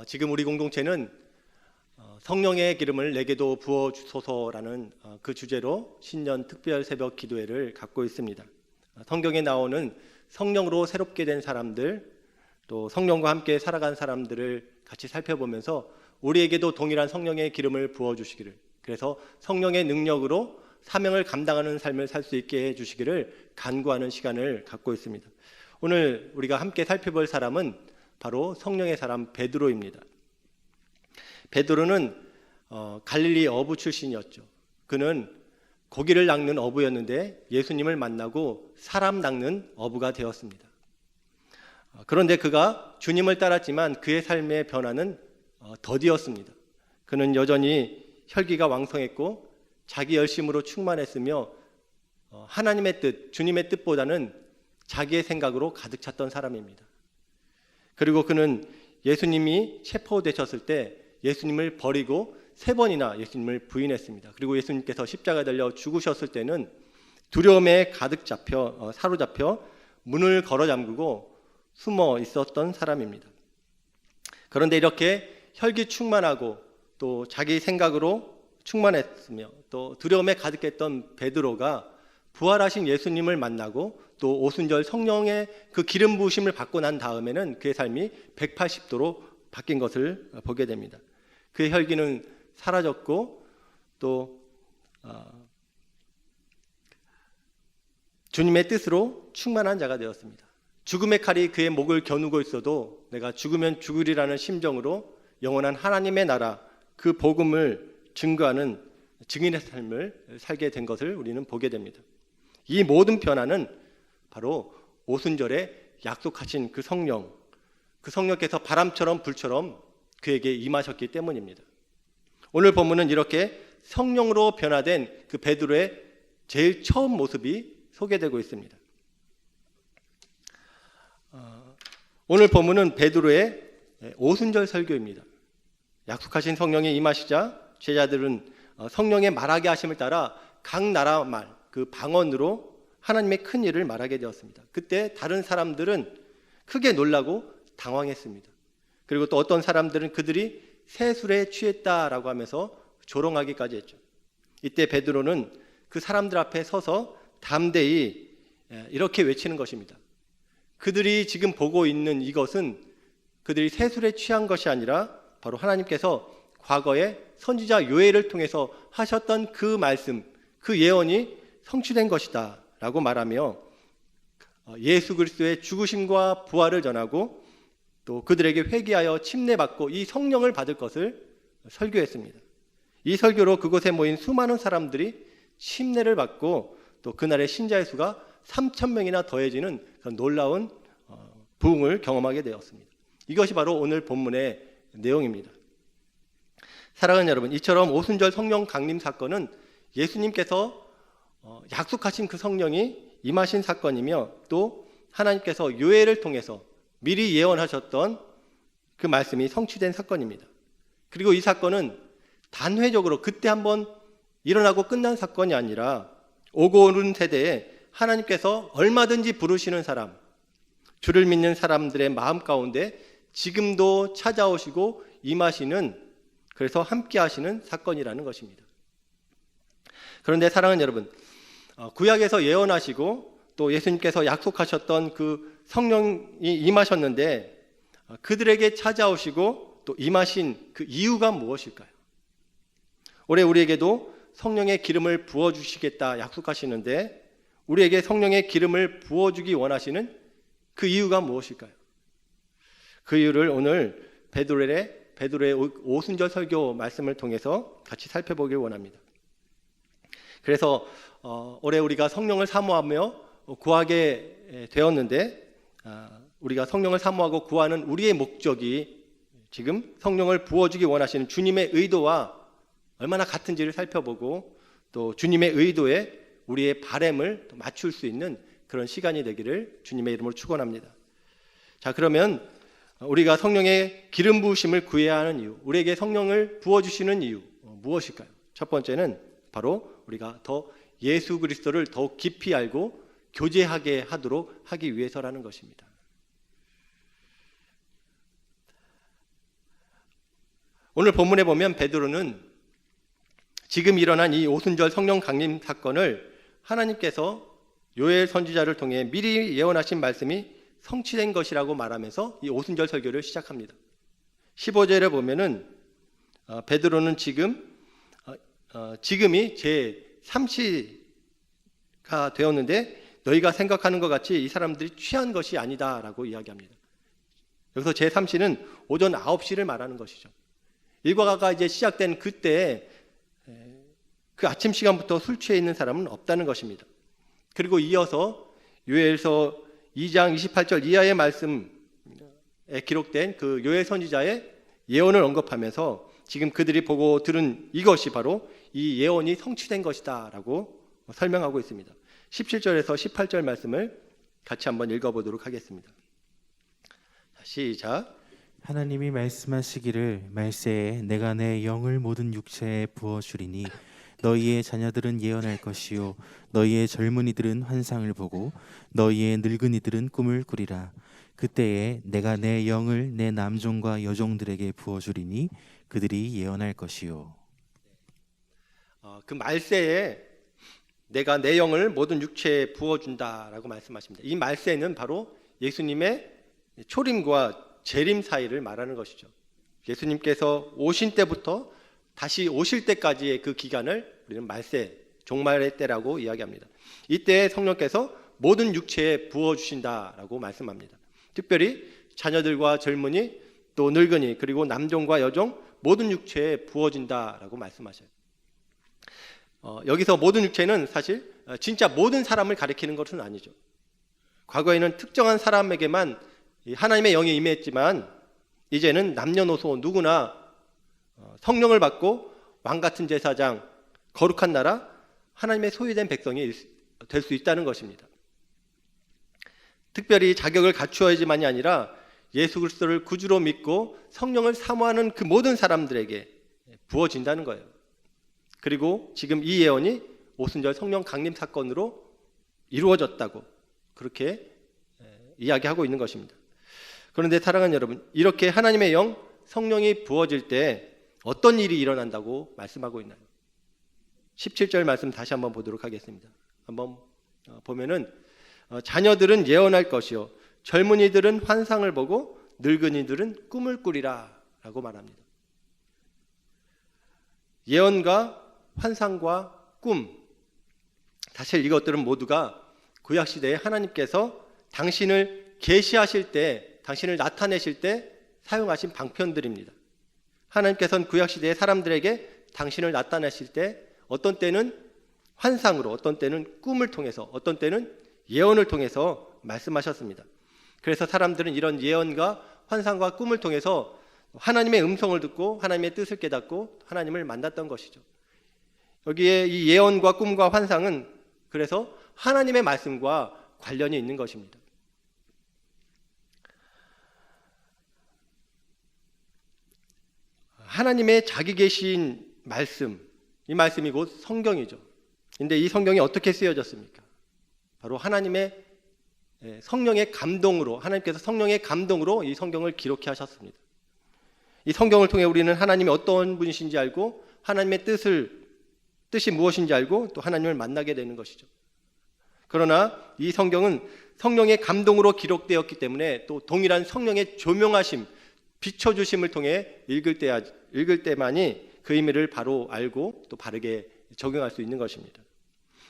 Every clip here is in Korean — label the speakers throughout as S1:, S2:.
S1: 지금 우리 공동체는 성령의 기름을 내게도 부어주소서라는 그 주제로 신년 특별 새벽 기도회를 갖고 있습니다. 성경에 나오는 성령으로 새롭게 된 사람들, 또 성령과 함께 살아간 사람들을 같이 살펴보면서 우리에게도 동일한 성령의 기름을 부어주시기를, 그래서 성령의 능력으로 사명을 감당하는 삶을 살 수 있게 해주시기를 간구하는 시간을 갖고 있습니다. 오늘 우리가 함께 살펴볼 사람은 바로 성령의 사람 베드로입니다. 베드로는 갈릴리 어부 출신이었죠. 그는 고기를 낚는 어부였는데 예수님을 만나고 사람 낚는 어부가 되었습니다. 그런데 그가 주님을 따랐지만 그의 삶의 변화는 더디었습니다. 그는 여전히 혈기가 왕성했고 자기 열심으로 충만했으며 하나님의 뜻, 주님의 뜻보다는 자기의 생각으로 가득 찼던 사람입니다. 그리고 그는 예수님이 체포되셨을 때 예수님을 버리고 3번이나 예수님을 부인했습니다. 그리고 예수님께서 십자가에 달려 죽으셨을 때는 두려움에 가득 사로잡혀 문을 걸어 잠그고 숨어 있었던 사람입니다. 그런데 이렇게 혈기 충만하고 또 자기 생각으로 충만했으며 또 두려움에 가득했던 베드로가 부활하신 예수님을 만나고 또 오순절 성령의 그 기름 부으심을 받고 난 다음에는 그의 삶이 180도로 바뀐 것을 보게 됩니다. 그의 혈기는 사라졌고 또 주님의 뜻으로 충만한 자가 되었습니다. 죽음의 칼이 그의 목을 겨누고 있어도 내가 죽으면 죽으리라는 심정으로 영원한 하나님의 나라, 그 복음을 증거하는 증인의 삶을 살게 된 것을 우리는 보게 됩니다. 이 모든 변화는 바로 오순절에 약속하신 그 성령께서 바람처럼 불처럼 그에게 임하셨기 때문입니다. 오늘 본문은 이렇게 성령으로 변화된 그 베드로의 제일 처음 모습이 소개되고 있습니다. 오늘 본문은 베드로의 오순절 설교입니다. 약속하신 성령이 임하시자 제자들은 성령의 말하게 하심을 따라 각 나라 말, 그 방언으로 하나님의 큰 일을 말하게 되었습니다. 그때 다른 사람들은 크게 놀라고 당황했습니다. 그리고 또 어떤 사람들은 그들이 새술에 취했다라고 하면서 조롱하기까지 했죠. 이때 베드로는 그 사람들 앞에 서서 담대히 이렇게 외치는 것입니다. 그들이 지금 보고 있는 이것은 그들이 새술에 취한 것이 아니라 바로 하나님께서 과거에 선지자 요엘을 통해서 하셨던 그 말씀, 그 예언이 성취된 것이다 라고 말하며 예수 그리스도의 죽으심과 부활을 전하고 또 그들에게 회개하여 침례받고 이 성령을 받을 것을 설교했습니다. 이 설교로 그곳에 모인 수많은 사람들이 침례를 받고 또 그날의 신자의 수가 3,000명이나 더해지는 그런 놀라운 부흥을 경험하게 되었습니다. 이것이 바로 오늘 본문의 내용입니다. 사랑하는 여러분, 이처럼 오순절 성령 강림 사건은 예수님께서 약속하신 그 성령이 임하신 사건이며 또 하나님께서 요엘을 통해서 미리 예언하셨던 그 말씀이 성취된 사건입니다. 그리고 이 사건은 단회적으로 그때 한번 일어나고 끝난 사건이 아니라 오고 오는 세대에 하나님께서 얼마든지 부르시는 사람, 주를 믿는 사람들의 마음 가운데 지금도 찾아오시고 임하시는, 그래서 함께 하시는 사건이라는 것입니다. 그런데 사랑하는 여러분, 구약에서 예언하시고 또 예수님께서 약속하셨던 그 성령이 임하셨는데 그들에게 찾아오시고 또 임하신 그 이유가 무엇일까요? 올해 우리에게도 성령의 기름을 부어주시겠다 약속하시는데 우리에게 성령의 기름을 부어주기 원하시는 그 이유가 무엇일까요? 그 이유를 오늘 베드로의 오순절 설교 말씀을 통해서 같이 살펴보길 원합니다. 그래서 올해 우리가 성령을 사모하며 구하게 되었는데 우리가 성령을 사모하고 구하는 우리의 목적이 지금 성령을 부어주기 원하시는 주님의 의도와 얼마나 같은지를 살펴보고 또 주님의 의도에 우리의 바램을 맞출 수 있는 그런 시간이 되기를 주님의 이름으로 축원합니다. 자, 그러면 우리가 성령의 기름 부으심을 구해야 하는 이유, 우리에게 성령을 부어주시는 이유 무엇일까요? 첫 번째는 바로 우리가 더 예수 그리스도를 더욱 깊이 알고 교제하게 하도록 하기 위해서라는 것입니다. 오늘 본문에 보면 베드로는 지금 일어난 이 오순절 성령 강림 사건을 하나님께서 요엘 선지자를 통해 미리 예언하신 말씀이 성취된 것이라고 말하면서 이 오순절 설교를 시작합니다. 15절에 보면은 베드로는 지금이 제 3시가 되었는데 너희가 생각하는 것 같이 이 사람들이 취한 것이 아니다라고 이야기합니다. 여기서 제 3시는 오전 9시를 말하는 것이죠. 일과가 이제 시작된 그때 그 아침 시간부터 술 취해 있는 사람은 없다는 것입니다. 그리고 이어서 요엘서 2장 28절 이하의 말씀에 기록된 그 요엘 선지자의 예언을 언급하면서 지금 그들이 보고 들은 이것이 바로 이 예언이 성취된 것이다 라고 설명하고 있습니다. 17절에서 18절 말씀을 같이 한번 읽어보도록 하겠습니다. 시작.
S2: 하나님이 말씀하시기를 말세에 내가 내 영을 모든 육체에 부어주리니 너희의 자녀들은 예언할 것이요 너희의 젊은이들은 환상을 보고 너희의 늙은이들은 꿈을 꾸리라. 그때에 내가 내 영을 내 남종과 여종들에게 부어주리니 그들이 예언할 것이요.
S1: 그 말세에 내가 내 영을 모든 육체에 부어준다라고 말씀하십니다. 이 말세는 바로 예수님의 초림과 재림 사이를 말하는 것이죠. 예수님께서 오신 때부터 다시 오실 때까지의 그 기간을 우리는 말세, 종말의 때라고 이야기합니다. 이때 성령께서 모든 육체에 부어주신다라고 말씀합니다. 특별히 자녀들과 젊은이, 또 늙은이, 그리고 남종과 여종 모든 육체에 부어진다라고 말씀하셔요. 여기서 모든 육체는 사실 진짜 모든 사람을 가리키는 것은 아니죠. 과거에는 특정한 사람에게만 하나님의 영이 임했지만 이제는 남녀노소 누구나 성령을 받고 왕같은 제사장, 거룩한 나라, 하나님의 소유된 백성이 될 수 있다는 것입니다. 특별히 자격을 갖추어야지만이 아니라 예수 그리스도를 구주로 믿고 성령을 사모하는 그 모든 사람들에게 부어진다는 거예요. 그리고 지금 이 예언이 오순절 성령 강림 사건으로 이루어졌다고 그렇게 이야기하고 있는 것입니다. 그런데 사랑하는 여러분, 이렇게 하나님의 영, 성령이 부어질 때 어떤 일이 일어난다고 말씀하고 있나요? 17절 말씀 다시 한번 보도록 하겠습니다. 한번 보면은 자녀들은 예언할 것이요 젊은이들은 환상을 보고 늙은이들은 꿈을 꾸리라 라고 말합니다. 예언과 환상과 꿈, 사실 이것들은 모두가 구약시대에 하나님께서 당신을 계시하실 때, 당신을 나타내실 때 사용하신 방편들입니다. 하나님께서는 구약시대의 사람들에게 당신을 나타내실 때 어떤 때는 환상으로, 어떤 때는 꿈을 통해서, 어떤 때는 예언을 통해서 말씀하셨습니다. 그래서 사람들은 이런 예언과 환상과 꿈을 통해서 하나님의 음성을 듣고 하나님의 뜻을 깨닫고 하나님을 만났던 것이죠. 여기에 이 예언과 꿈과 환상은 그래서 하나님의 말씀과 관련이 있는 것입니다. 하나님의 자기 계신 말씀, 이 말씀이 곧 성경이죠. 근데 이 성경이 어떻게 쓰여졌습니까? 바로 하나님의 성령의 감동으로, 하나님께서 성령의 감동으로 이 성경을 기록해 하셨습니다. 이 성경을 통해 우리는 하나님이 어떤 분이신지 알고 하나님의 뜻이 무엇인지 알고 또 하나님을 만나게 되는 것이죠. 그러나 이 성경은 성령의 감동으로 기록되었기 때문에 또 동일한 성령의 조명하심, 비춰주심을 통해 읽을 때만이 그 의미를 바로 알고 또 바르게 적용할 수 있는 것입니다.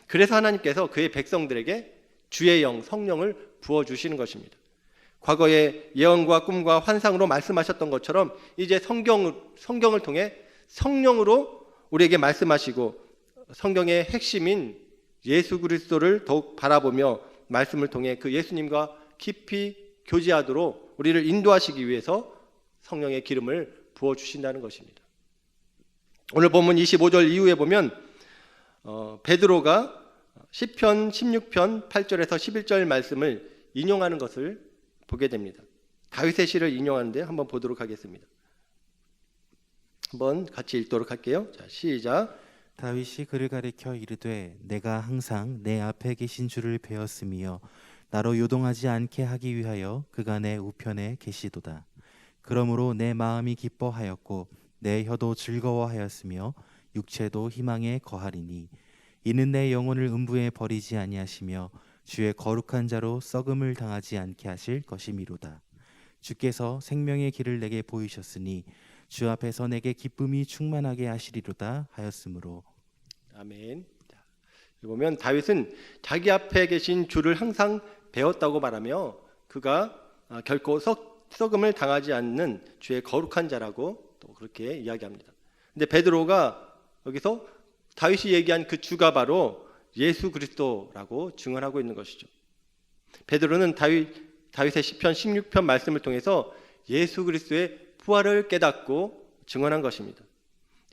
S1: 그래서 하나님께서 그의 백성들에게 주의 영, 성령을 부어주시는 것입니다. 과거에 예언과 꿈과 환상으로 말씀하셨던 것처럼 이제 성경을 통해 성령으로 우리에게 말씀하시고 성경의 핵심인 예수 그리스도를 더욱 바라보며 말씀을 통해 그 예수님과 깊이 교제하도록 우리를 인도하시기 위해서 성령의 기름을 부어주신다는 것입니다. 오늘 본문 25절 이후에 보면 베드로가 시편 16편 8절에서 11절 말씀을 인용하는 것을 보게 됩니다. 다윗의 시를 인용하는데 한번 보도록 하겠습니다. 한번 같이 읽도록 할게요. 자, 시작.
S2: 다윗이 그를 가리켜 이르되 내가 항상 내 앞에 계신 주를 배웠으며 나로 요동하지 않게 하기 위하여 그가 내 우편에 계시도다. 그러므로 내 마음이 기뻐하였고 내 혀도 즐거워하였으며 육체도 희망에 거하리니 이는 내 영혼을 음부에 버리지 아니하시며 주의 거룩한 자로 썩음을 당하지 않게 하실 것이미로다. 주께서 생명의 길을 내게 보이셨으니 주 앞에서 내게 기쁨이 충만하게 하시리로다 하였으므로.
S1: 아멘. 자, 여기 보면 다윗은 자기 앞에 계신 주를 항상 배웠다고 말하며 그가 결코 썩음을 당하지 않는 주의 거룩한 자라고 또 그렇게 이야기합니다. 근데 베드로가 여기서 다윗이 얘기한 그 주가 바로 예수 그리스도라고 증언하고 있는 것이죠. 베드로는 다윗의 시편 16편 말씀을 통해서 예수 그리스도의 부활을 깨닫고 증언한 것입니다.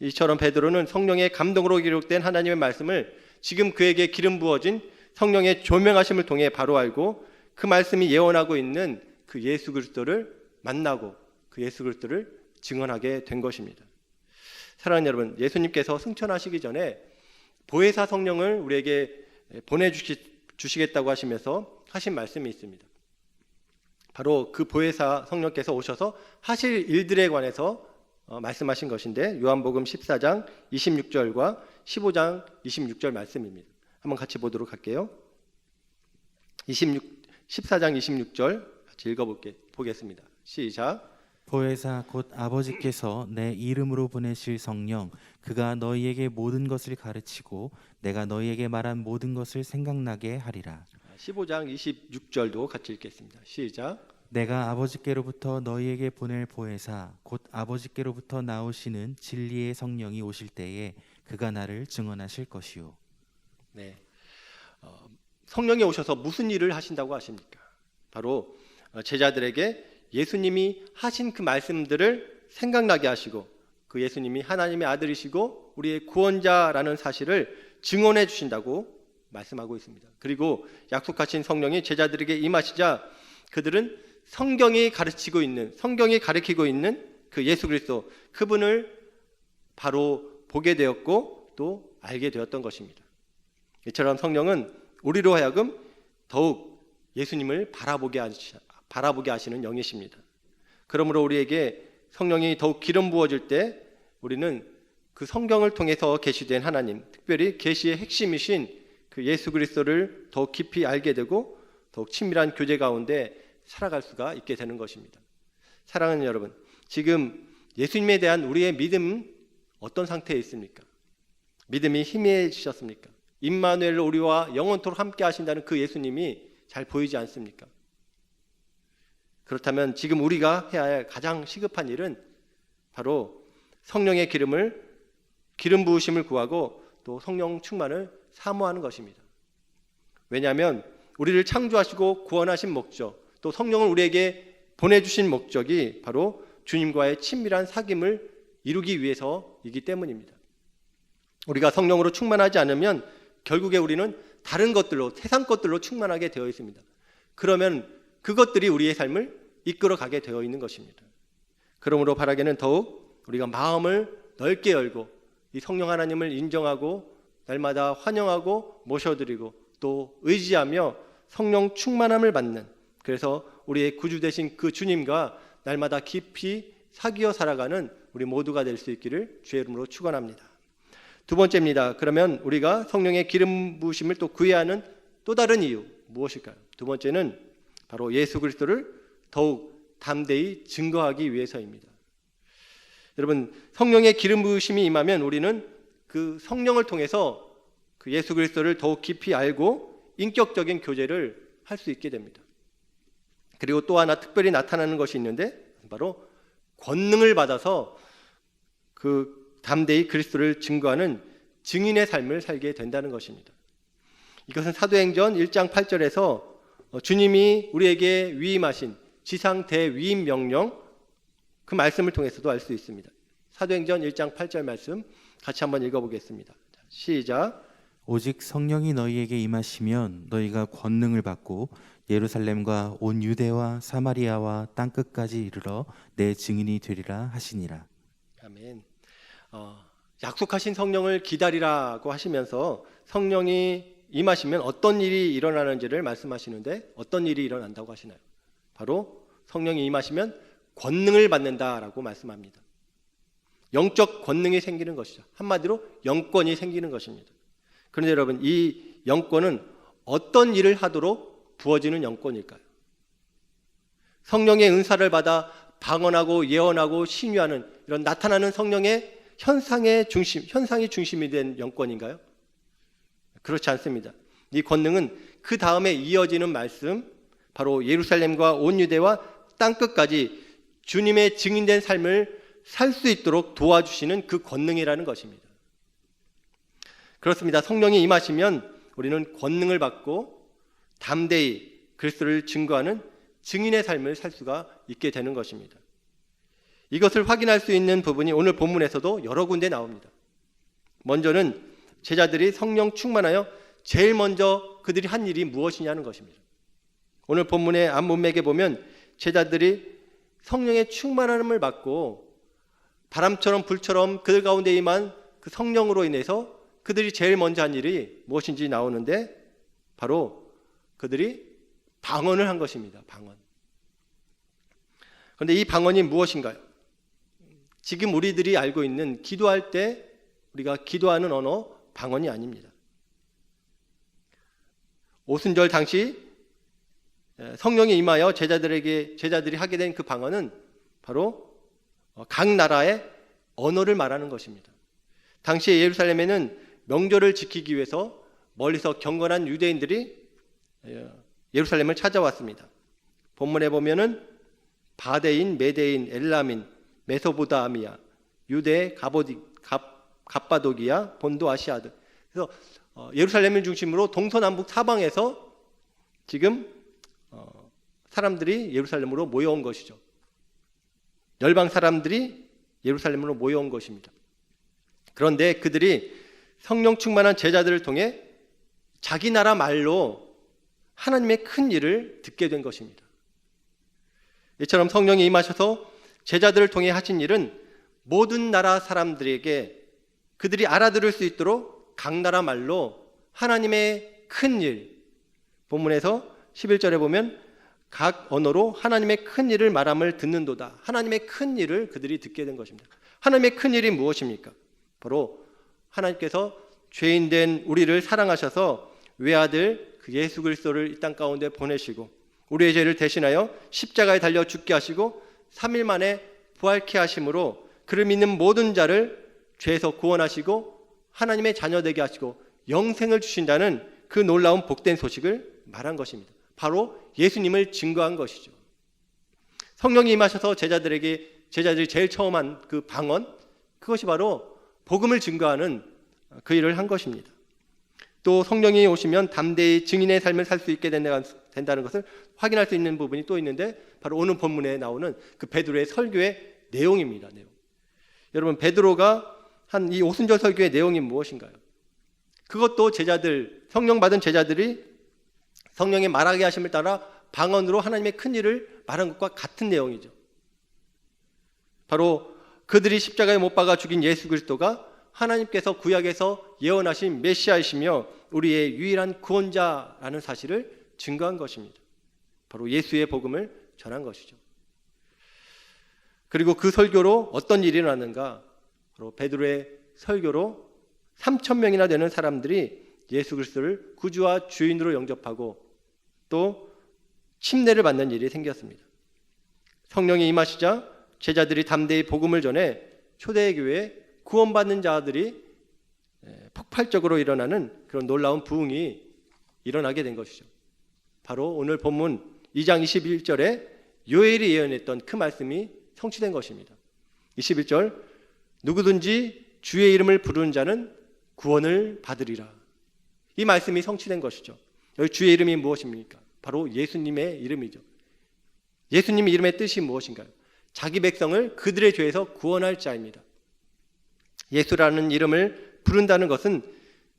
S1: 이처럼 베드로는 성령의 감동으로 기록된 하나님의 말씀을 지금 그에게 기름 부어진 성령의 조명하심을 통해 바로 알고 그 말씀이 예언하고 있는 그 예수 그리스도를 만나고 그 예수 그리스도를 증언하게 된 것입니다. 사랑하는 여러분, 예수님께서 승천하시기 전에 보혜사 성령을 우리에게 보내주시겠다고 하시면서 하신 말씀이 있습니다. 바로 그 보혜사 성령께서 오셔서 하실 일들에 관해서 말씀하신 것인데 요한복음 14장 26절과 15장 26절 말씀입니다. 한번 같이 보도록 할게요. 14장 26절 같이 읽어보겠습니다. 시작.
S2: 보혜사 곧 아버지께서 내 이름으로 보내실 성령 그가 너희에게 모든 것을 가르치고 내가 너희에게 말한 모든 것을 생각나게 하리라.
S1: 15장 26절도 같이 읽겠습니다. 시작.
S2: 내가 아버지께로부터 너희에게 보낼 보혜사 곧 아버지께로부터 나오시는 진리의 성령이 오실 때에 그가 나를 증언하실 것이요.
S1: 네, 성령이 오셔서 무슨 일을 하신다고 하십니까? 바로 제자들에게 예수님이 하신 그 말씀들을 생각나게 하시고 그 예수님이 하나님의 아들이시고 우리의 구원자라는 사실을 증언해 주신다고 말씀하고 있습니다. 그리고 약속하신 성령이 제자들에게 임하시자 그들은 성경이 가르치고 있는 성경이 가르치고 있는 그 예수 그리스도 그분을 바로 보게 되었고 또 알게 되었던 것입니다. 이처럼 성령은 우리로 하여금 더욱 예수님을 바라보게 하시는 영이십니다. 그러므로 우리에게 성령이 더욱 기름 부어질 때 우리는 그 성경을 통해서 계시된 하나님, 특별히 계시의 핵심이신 그 예수 그리스도를 더욱 깊이 알게 되고 더욱 친밀한 교제 가운데 살아갈 수가 있게 되는 것입니다. 사랑하는 여러분, 지금 예수님에 대한 우리의 믿음 어떤 상태에 있습니까? 믿음이 희미해지셨습니까? 임마누엘로 우리와 영원토록 함께 하신다는 그 예수님이 잘 보이지 않습니까? 그렇다면 지금 우리가 해야 할 가장 시급한 일은 바로 성령의 기름 부으심을 구하고 또 성령 충만을 사모하는 것입니다. 왜냐하면 우리를 창조하시고 구원하신 목적, 또 성령을 우리에게 보내주신 목적이 바로 주님과의 친밀한 사귐을 이루기 위해서이기 때문입니다. 우리가 성령으로 충만하지 않으면 결국에 우리는 다른 것들로, 세상 것들로 충만하게 되어 있습니다. 그러면 그것들이 우리의 삶을 이끌어가게 되어 있는 것입니다. 그러므로 바라기는 더욱 우리가 마음을 넓게 열고 이 성령 하나님을 인정하고 날마다 환영하고 모셔드리고 또 의지하며 성령 충만함을 받는, 그래서 우리의 구주 되신 그 주님과 날마다 깊이 사귀어 살아가는 우리 모두가 될 수 있기를 주의 이름으로 축원합니다. 두 번째입니다. 그러면 우리가 성령의 기름 부으심을 또 구해야 하는 또 다른 이유 무엇일까요? 두 번째는 바로 예수 그리스도를 더욱 담대히 증거하기 위해서입니다. 여러분, 성령의 기름 부으심이 임하면 우리는 그 성령을 통해서 그 예수 그리스도를 더욱 깊이 알고 인격적인 교제를 할 수 있게 됩니다. 그리고 또 하나 특별히 나타나는 것이 있는데 바로 권능을 받아서 그 담대히 그리스도를 증거하는 증인의 삶을 살게 된다는 것입니다. 이것은 사도행전 1장 8절에서 주님이 우리에게 위임하신 지상 대위임 명령 그 말씀을 통해서도 알 수 있습니다. 사도행전 1장 8절 말씀 같이 한번 읽어보겠습니다. 시작.
S2: 오직 성령이 너희에게 임하시면 너희가 권능을 받고 예루살렘과 온 유대와 사마리아와 땅끝까지 이르러 내 증인이 되리라 하시니라.
S1: 아멘. 약속하신 성령을 기다리라고 하시면서 성령이 임하시면 어떤 일이 일어나는지를 말씀하시는데 어떤 일이 일어난다고 하시나요? 바로 성령이 임하시면 권능을 받는다라고 말씀합니다. 영적 권능이 생기는 것이죠. 한마디로 영권이 생기는 것입니다. 그런데 여러분, 이 영권은 어떤 일을 하도록 부어지는 영권일까요? 성령의 은사를 받아 방언하고 예언하고 신유하는 이런 나타나는 성령의 현상이 중심이 된 영권인가요? 그렇지 않습니다. 이 권능은 그 다음에 이어지는 말씀, 바로 예루살렘과 온 유대와 땅끝까지 주님의 증인된 삶을 살 수 있도록 도와주시는 그 권능이라는 것입니다. 그렇습니다. 성령이 임하시면 우리는 권능을 받고 담대히 그리스도를 증거하는 증인의 삶을 살 수가 있게 되는 것입니다. 이것을 확인할 수 있는 부분이 오늘 본문에서도 여러 군데 나옵니다. 먼저는 제자들이 성령 충만하여 제일 먼저 그들이 한 일이 무엇이냐는 것입니다. 오늘 본문의 앞문맥에 보면 제자들이 성령의 충만함을 받고 바람처럼 불처럼 그들 가운데 임한 그 성령으로 인해서 그들이 제일 먼저 한 일이 무엇인지 나오는데, 바로 그들이 방언을 한 것입니다. 방언. 그런데 이 방언이 무엇인가요? 지금 우리들이 알고 있는 기도할 때 우리가 기도하는 언어, 방언이 아닙니다. 오순절 당시 성령이 임하여 제자들이 하게 된 그 방언은 바로 각 나라의 언어를 말하는 것입니다. 당시에 예루살렘에는 명절을 지키기 위해서 멀리서 경건한 유대인들이 예루살렘을 찾아왔습니다. 본문에 보면은 바데인, 메데인, 엘라민, 메소보다미아, 유대, 갑바도기아, 본도 아시아드. 그래서 예루살렘을 중심으로 동서남북 사방에서 지금 사람들이 예루살렘으로 모여온 것이죠. 열방 사람들이 예루살렘으로 모여온 것입니다. 그런데 그들이 성령 충만한 제자들을 통해 자기 나라 말로 하나님의 큰 일을 듣게 된 것입니다. 이처럼 성령이 임하셔서 제자들을 통해 하신 일은 모든 나라 사람들에게 그들이 알아들을 수 있도록 각 나라 말로 하나님의 큰 일, 본문에서 11절에 보면 각 언어로 하나님의 큰 일을 말함을 듣는도다. 하나님의 큰 일을 그들이 듣게 된 것입니다. 하나님의 큰 일이 무엇입니까? 바로 하나님께서 죄인된 우리를 사랑하셔서 외아들 그 예수 그리스도를 이 땅 가운데 보내시고 우리의 죄를 대신하여 십자가에 달려 죽게 하시고 3일 만에 부활케 하심으로 그를 믿는 모든 자를 죄에서 구원하시고 하나님의 자녀 되게 하시고 영생을 주신다는 그 놀라운 복된 소식을 말한 것입니다. 바로 예수님을 증거한 것이죠. 성령이 임하셔서 제자들이 제일 처음 한 그 방언, 그것이 바로 복음을 증거하는 그 일을 한 것입니다. 또 성령이 오시면 담대히 증인의 삶을 살 수 있게 된다는 것을 확인할 수 있는 부분이 또 있는데, 바로 오늘 본문에 나오는 그 베드로의 설교의 내용입니다. 내용. 여러분, 베드로가 한 이 오순절 설교의 내용이 무엇인가요? 그것도 성령 받은 제자들이 성령의 말하게 하심을 따라 방언으로 하나님의 큰 일을 말한 것과 같은 내용이죠. 바로 그들이 십자가에 못 박아 죽인 예수 그리스도가 하나님께서 구약에서 예언하신 메시아이시며 우리의 유일한 구원자라는 사실을 증거한 것입니다. 바로 예수의 복음을 전한 것이죠. 그리고 그 설교로 어떤 일이 일어났는가? 바로 베드로의 설교로 3,000명이나 되는 사람들이 예수 그리스도를 구주와 주인으로 영접하고 또 침례를 받는 일이 생겼습니다. 성령이 임하시자 제자들이 담대히 복음을 전해 초대교회에 구원받는 자들이 폭발적으로 일어나는 그런 놀라운 부흥이 일어나게 된 것이죠. 바로 오늘 본문 2장 21절에 요엘이 예언했던 그 말씀이 성취된 것입니다. 21절, 누구든지 주의 이름을 부르는 자는 구원을 받으리라. 이 말씀이 성취된 것이죠. 여기 주의 이름이 무엇입니까? 바로 예수님의 이름이죠. 예수님의 이름의 뜻이 무엇인가요? 자기 백성을 그들의 죄에서 구원할 자입니다. 예수라는 이름을 부른다는 것은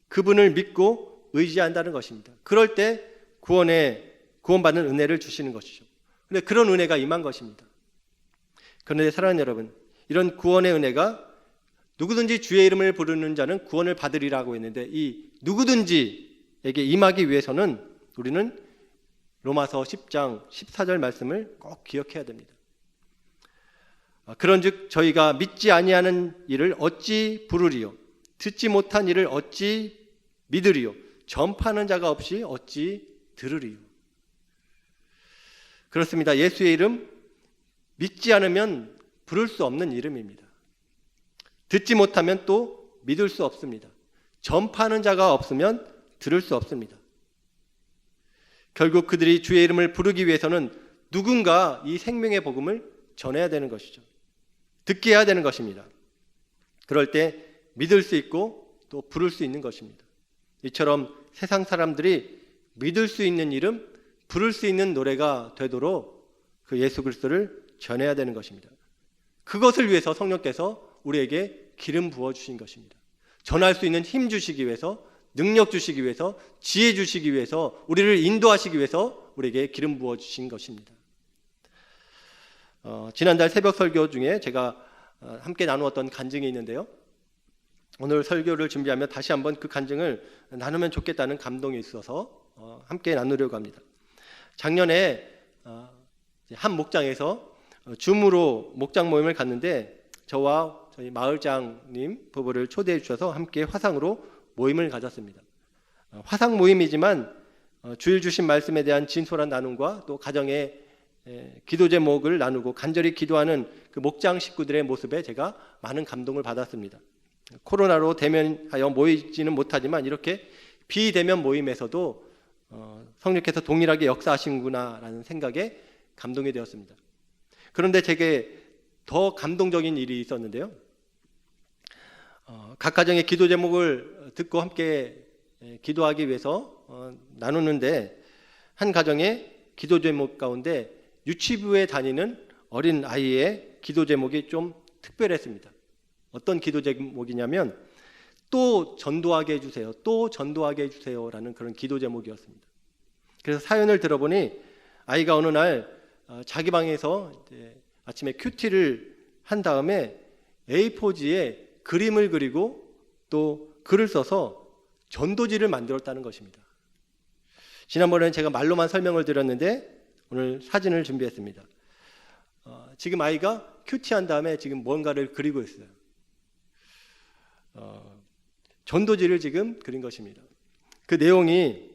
S1: 그분을 믿고 의지한다는 것입니다. 그럴 때 구원받는 은혜를 주시는 것이죠. 그런데 그런 은혜가 임한 것입니다. 그런데 사랑하는 여러분, 이런 구원의 은혜가 누구든지 주의 이름을 부르는 자는 구원을 받으리라고 했는데, 이 누구든지에게 임하기 위해서는 우리는 로마서 10장 14절 말씀을 꼭 기억해야 됩니다. 그런즉 저희가 믿지 아니하는 일을 어찌 부르리요? 듣지 못한 일을 어찌 믿으리요? 전파하는 자가 없이 어찌 들으리요? 그렇습니다. 예수의 이름 믿지 않으면 부를 수 없는 이름입니다. 듣지 못하면 또 믿을 수 없습니다. 전파하는 자가 없으면 들을 수 없습니다. 결국 그들이 주의 이름을 부르기 위해서는 누군가 이 생명의 복음을 전해야 되는 것이죠. 듣게 해야 되는 것입니다. 그럴 때 믿을 수 있고 또 부를 수 있는 것입니다. 이처럼 세상 사람들이 믿을 수 있는 이름, 부를 수 있는 노래가 되도록 그 예수 그리스도를 전해야 되는 것입니다. 그것을 위해서 성령께서 우리에게 기름 부어주신 것입니다. 전할 수 있는 힘 주시기 위해서, 능력 주시기 위해서, 지혜 주시기 위해서, 우리를 인도하시기 위해서 우리에게 기름 부어주신 것입니다. 지난달 새벽 설교 중에 제가 함께 나누었던 간증이 있는데요. 오늘 설교를 준비하며 다시 한번 그 간증을 나누면 좋겠다는 감동이 있어서 함께 나누려고 합니다. 작년에 한 목장에서 줌으로 목장 모임을 갔는데 저와 저희 마을장님 부부를 초대해 주셔서 함께 화상으로 모임을 가졌습니다. 화상 모임이지만 주일 주신 말씀에 대한 진솔한 나눔과 또 가정의 기도 제목을 나누고 간절히 기도하는 그 목장 식구들의 모습에 제가 많은 감동을 받았습니다. 코로나로 대면하여 모이지는 못하지만 이렇게 비대면 모임에서도 성령께서 동일하게 역사하시는구나라는 생각에 감동이 되었습니다. 그런데 제게 더 감동적인 일이 있었는데요. 각 가정의 기도 제목을 듣고 함께 기도하기 위해서 나누는데 한 가정의 기도 제목 가운데 유치부에 다니는 어린 아이의 기도 제목이 좀 특별했습니다. 어떤 기도 제목이냐면 또 전도하게 해주세요. 또 전도하게 해주세요라는 그런 기도 제목이었습니다. 그래서 사연을 들어보니 아이가 어느 날 자기 방에서 이제 아침에 큐티를 한 다음에 A4지에 그림을 그리고 또 글을 써서 전도지를 만들었다는 것입니다. 지난번에는 제가 말로만 설명을 드렸는데 오늘 사진을 준비했습니다. 지금 아이가 큐티한 다음에 지금 뭔가를 그리고 있어요. 전도지를 지금 그린 것입니다. 그 내용이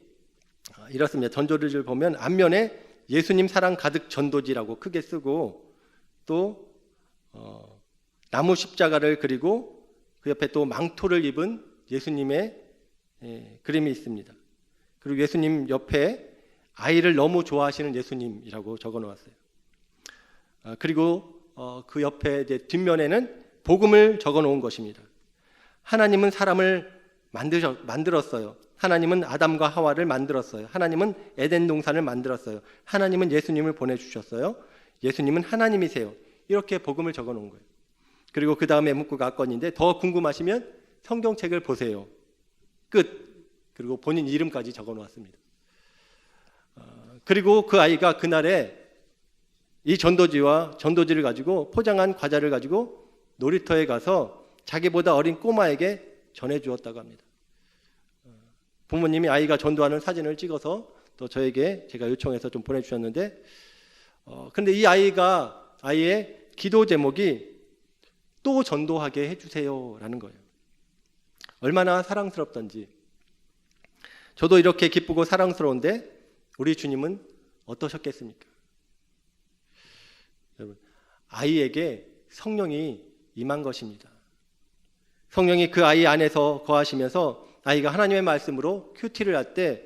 S1: 이렇습니다. 전도지를 보면 앞면에 예수님 사랑 가득 전도지라고 크게 쓰고 또 나무 십자가를 그리고 그 옆에 또 망토를 입은 예수님의 그림이 있습니다. 그리고 예수님 옆에 아이를 너무 좋아하시는 예수님이라고 적어 놓았어요. 그리고 그 옆에 이제 뒷면에는 복음을 적어 놓은 것입니다. 하나님은 사람을 만들었어요. 하나님은 아담과 하와를 만들었어요. 하나님은 에덴 동산을 만들었어요. 하나님은 예수님을 보내주셨어요. 예수님은 하나님이세요. 이렇게 복음을 적어 놓은 거예요. 그리고 그 다음에 문구가 악건인데 더 궁금하시면 성경책을 보세요. 끝. 그리고 본인 이름까지 적어 놓았습니다. 그리고 그 아이가 그날에 이 전도지를 가지고 포장한 과자를 가지고 놀이터에 가서 자기보다 어린 꼬마에게 전해주었다고 합니다. 부모님이 아이가 전도하는 사진을 찍어서 또 저에게 제가 요청해서 좀 보내주셨는데 근데 이 아이의 기도 제목이 또 전도하게 해주세요 라는 거예요. 얼마나 사랑스럽던지. 저도 이렇게 기쁘고 사랑스러운데 우리 주님은 어떠셨겠습니까? 여러분, 아이에게 성령이 임한 것입니다. 성령이 그 아이 안에서 거하시면서 아이가 하나님의 말씀으로 큐티를 할 때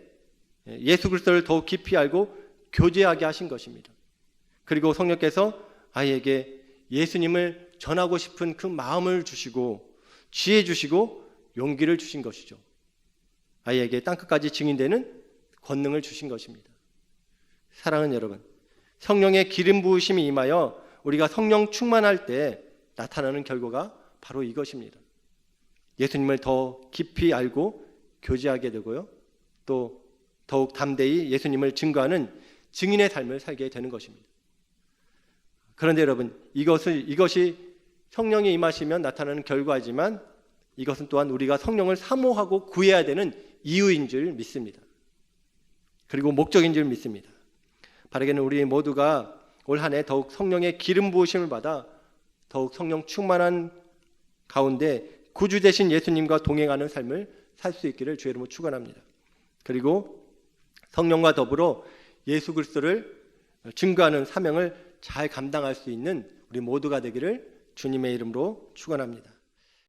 S1: 예수 그리스도를 더욱 깊이 알고 교제하게 하신 것입니다. 그리고 성령께서 아이에게 예수님을 전하고 싶은 그 마음을 주시고 지혜 주시고 용기를 주신 것이죠. 아이에게 땅끝까지 증인되는 권능을 주신 것입니다. 사랑하는 여러분, 성령의 기름 부으심이 임하여 우리가 성령 충만할 때 나타나는 결과가 바로 이것입니다. 예수님을 더 깊이 알고 교제하게 되고요. 또 더욱 담대히 예수님을 증거하는 증인의 삶을 살게 되는 것입니다. 그런데 여러분, 이것이 성령이 임하시면 나타나는 결과이지만 이것은 또한 우리가 성령을 사모하고 구해야 되는 이유인 줄 믿습니다. 그리고 목적인 줄 믿습니다. 바르게는 우리 모두가 올 한 해 더욱 성령의 기름 부으심을 받아 더욱 성령 충만한 가운데 구주 되신 예수님과 동행하는 삶을 살 수 있기를 주의 이름으로 축원합니다. 그리고 성령과 더불어 예수 그리스도를 증거하는 사명을 잘 감당할 수 있는 우리 모두가 되기를 주님의 이름으로 축원합니다.